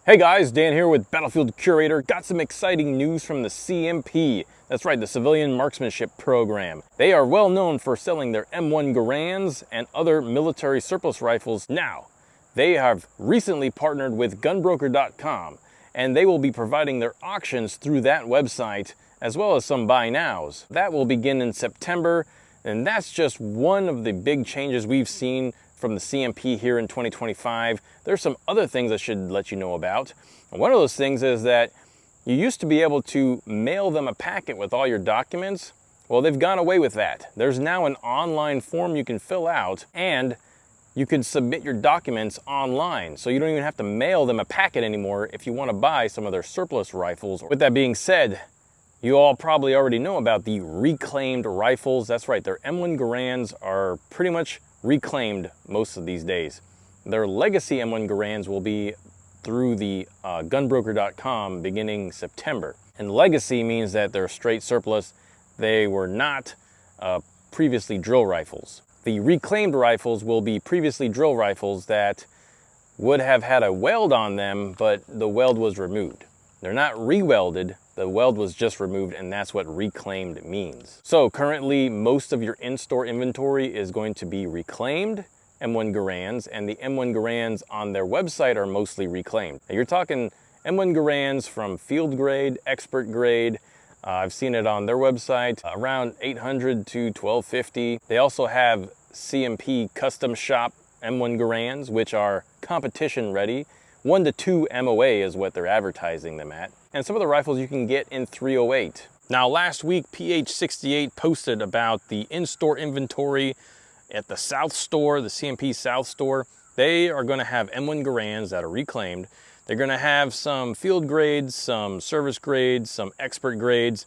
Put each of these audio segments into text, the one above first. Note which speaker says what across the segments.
Speaker 1: Hey guys, Dan here with Battlefield Curator. Got some exciting news from the CMP. That's right, the Civilian Marksmanship Program. They are well known for selling their M1 Garands and other military surplus rifles. Now, they have recently partnered with gunbroker.com, and they will be providing their auctions through that website, as well as some buy nows. That will begin in September, and that's just one of the big changes we've seen from the CMP here in 2025. There's some other things I should let you know about. And one of those things is that you used to be able to mail them a packet with all your documents. Well, they've gone away with that. There's now an online form you can fill out, and you can submit your documents online. So you don't even have to mail them a packet anymore if you want to buy some of their surplus rifles. With that being said, you all probably already know about the reclaimed rifles. That's right, their M1 Garands are pretty much reclaimed most of these days. Their legacy M1 Garands will be through the gunbroker.com beginning September. And legacy means that they're straight surplus. They were not previously drill rifles. The reclaimed rifles will be previously drill rifles that would have had a weld on them, but the weld was removed. They're not re-welded, the weld was just removed, and that's what reclaimed means. So currently, most of your in-store inventory is going to be reclaimed M1 Garands, and the M1 Garands on their website are mostly reclaimed. Now, you're talking M1 Garands from field grade, expert grade. I've seen it on their website, around $800 to $1,250. They also have CMP custom shop M1 Garands, which are competition ready. 1 to 2 MOA is what they're advertising them at. And some of the rifles you can get in 308. Now, last week, PH68 posted about the in-store inventory at the South Store, the CMP South Store. They are going to have M1 Garands that are reclaimed. They're going to have some field grades, some service grades, some expert grades,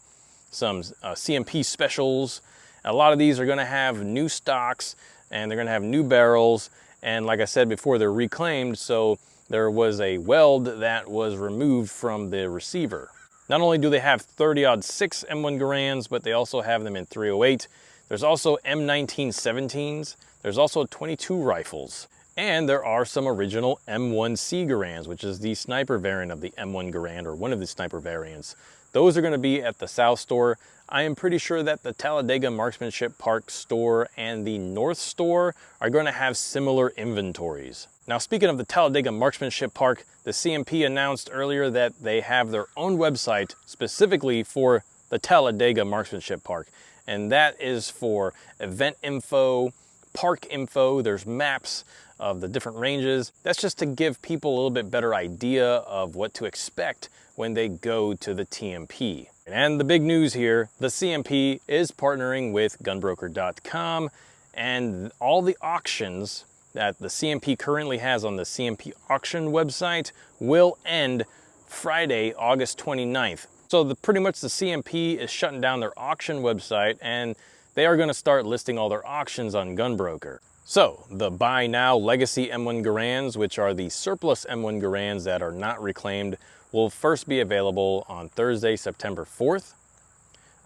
Speaker 1: some CMP specials. A lot of these are going to have new stocks, and they're going to have new barrels. And like I said before, they're reclaimed, so there was a weld that was removed from the receiver. Not only do they have 30-06 M1 Garands, but they also have them in 308. There's also M1917s. There's also 22 rifles. And there are some original M1C Garands, which is the sniper variant of the M1 Garand, or one of the sniper variants. Those are going to be at the South Store. I am pretty sure that the Talladega Marksmanship Park store and the North Store are going to have similar inventories. Now, speaking of the Talladega Marksmanship Park, the CMP announced earlier that they have their own website specifically for the Talladega Marksmanship Park. And that is for event info, park info, there's maps of the different ranges. That's just to give people a little bit better idea of what to expect when they go to the TMP. And the big news here, the CMP is partnering with gunbroker.com, and all the auctions that the CMP currently has on the CMP auction website will end Friday, August 29th. So pretty much the CMP is shutting down their auction website, and they are going to start listing all their auctions on Gunbroker. So the buy now legacy M1 Garands, which are the surplus M1 Garands that are not reclaimed, will first be available on Thursday, September 4th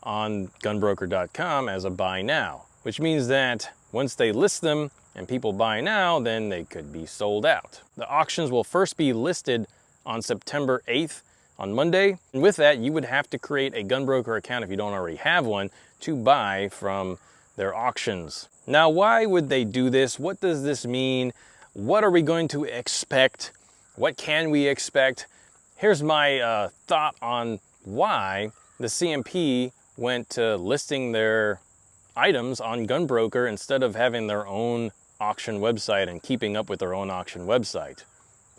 Speaker 1: on gunbroker.com as a buy now, which means that once they list them and people buy now, then they could be sold out. The auctions will first be listed on September 8th on Monday. And with that, you would have to create a Gunbroker account if you don't already have one to buy from their auctions. Now, why would they do this? What does this mean? What are we going to expect? What can we expect? Here's my thought on why the CMP went to listing their items on Gunbroker instead of having their own auction website and keeping up with their own auction website.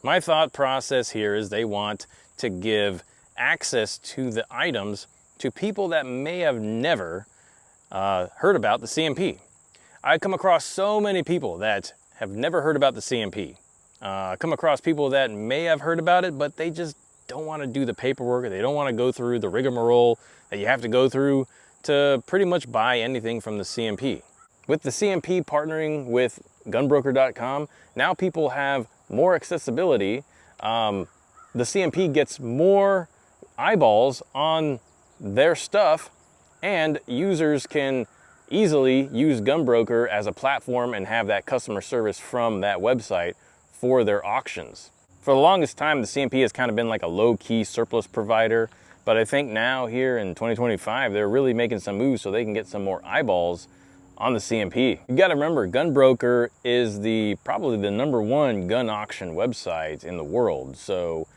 Speaker 1: My thought process here is they want to give access to the items to people that may have never heard about the CMP. I come across so many people that have never heard about the CMP. I come across people that may have heard about it, but they just don't want to do the paperwork, or they don't want to go through the rigmarole that you have to go through to pretty much buy anything from the CMP. With the CMP partnering with gunbroker.com, now people have more accessibility. The CMP gets more eyeballs on their stuff, and users can easily use Gunbroker as a platform and have that customer service from that website for their auctions. For the longest time, the CMP has kind of been like a low-key surplus provider, but I think now here in 2025, they're really making some moves so they can get some more eyeballs on the CMP. You gotta remember, GunBroker is probably the _1 gun auction website in the world. So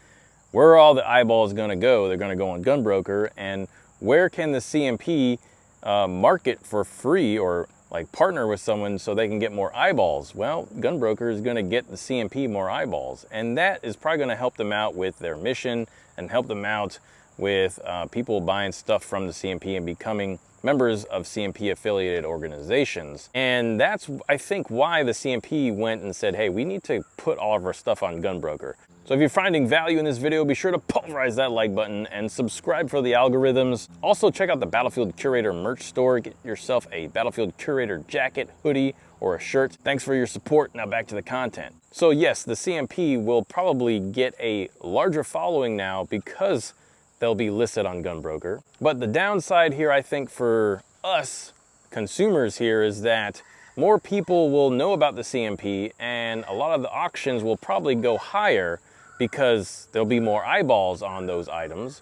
Speaker 1: where are all the eyeballs gonna go? They're gonna go on GunBroker. And where can the CMP market for free or like partner with someone so they can get more eyeballs? Well, GunBroker is gonna get the CMP more eyeballs. And that is probably gonna help them out with their mission and help them out with people buying stuff from the CMP and becoming members of CMP affiliated organizations. And that's, I think, why the CMP went and said, hey, we need to put all of our stuff on GunBroker. So if you're finding value in this video, be sure to pulverize that like button and subscribe for the algorithms. Also check out the Battlefield Curator merch store. Get yourself a Battlefield Curator jacket, hoodie, or a shirt. Thanks for your support. Now back to the content. So yes, the CMP will probably get a larger following now because they'll be listed on GunBroker. But the downside here, I think, for us consumers here is that more people will know about the CMP and a lot of the auctions will probably go higher because there'll be more eyeballs on those items.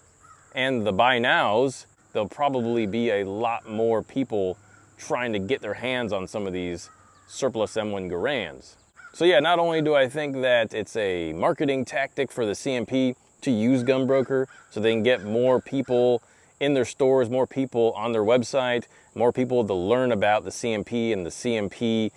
Speaker 1: And the buy nows, there'll probably be a lot more people trying to get their hands on some of these surplus M1 Garands. So yeah, not only do I think that it's a marketing tactic for the CMP to use GunBroker so they can get more people in their stores, more people on their website, more people to learn about the CMP and the CMP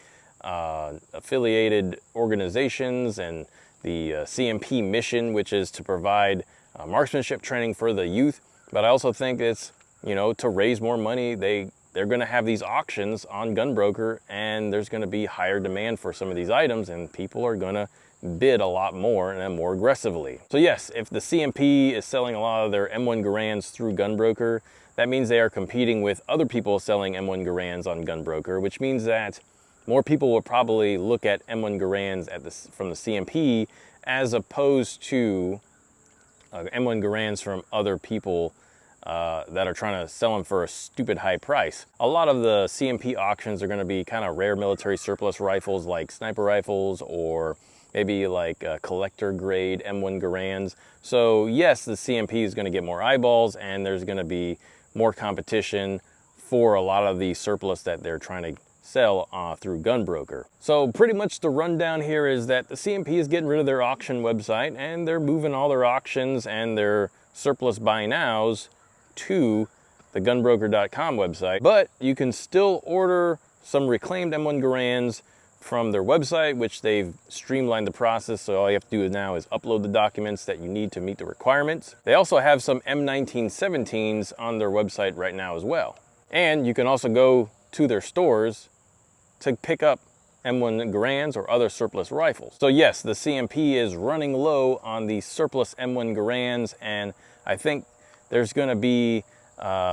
Speaker 1: affiliated organizations and the CMP mission, which is to provide marksmanship training for the youth. But I also think it's, you know, to raise more money. They're going to have these auctions on GunBroker and there's going to be higher demand for some of these items and people are going to bid a lot more and more aggressively. So yes, if the CMP is selling a lot of their M1 Garands through GunBroker, that means they are competing with other people selling M1 Garands on GunBroker, which means that more people will probably look at M1 Garands from the CMP as opposed to M1 Garands from other people that are trying to sell them for a stupid high price. A lot of the CMP auctions are going to be kind of rare military surplus rifles like sniper rifles or maybe like collector grade M1 Garands. So yes, the CMP is going to get more eyeballs and there's going to be more competition for a lot of the surplus that they're trying to sell through GunBroker. So pretty much the rundown here is that the CMP is getting rid of their auction website and they're moving all their auctions and their surplus buy nows to the gunbroker.com website. But you can still order some reclaimed M1 Garands from their website, which they've streamlined the process. So all you have to do now is upload the documents that you need to meet the requirements. They also have some M1917s on their website right now as well. And you can also go to their stores to pick up M1 Garands or other surplus rifles. So yes, the CMP is running low on the surplus M1 Garands, and I think there's going to be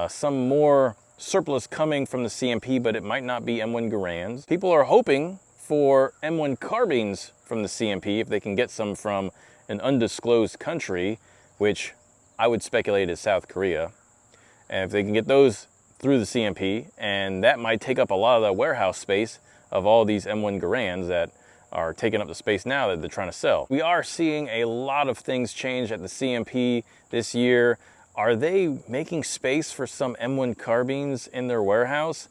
Speaker 1: some more surplus coming from the CMP, but it might not be M1 Garands. People are hoping for M1 carbines from the CMP if they can get some from an undisclosed country, which I would speculate is South Korea. And if they can get those through the CMP, and that might take up a lot of the warehouse space of all these M1 Garands that are taking up the space now that they're trying to sell. We are seeing a lot of things change at the CMP this year. Are they making space for some M1 carbines in their warehouse?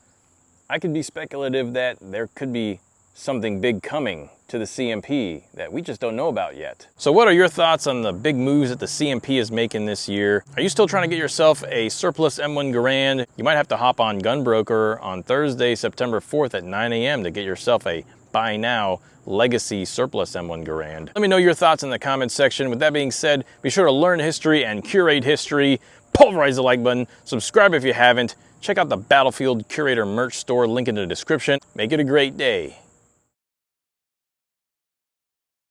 Speaker 1: I could be speculative that there could be something big coming to the CMP that we just don't know about yet. So what are your thoughts on the big moves that the CMP is making this year? Are you still trying to get yourself a surplus M1 Garand? You might have to hop on GunBroker on Thursday, September 4th at 9 a.m. to get yourself a buy now legacy surplus M1 Garand. Let me know your thoughts in the comments section. With that being said, be sure to learn history and curate history. Pulverize the like button, subscribe if you haven't. Check out the Battlefield Curator merch store, link in the description. Make it a great day.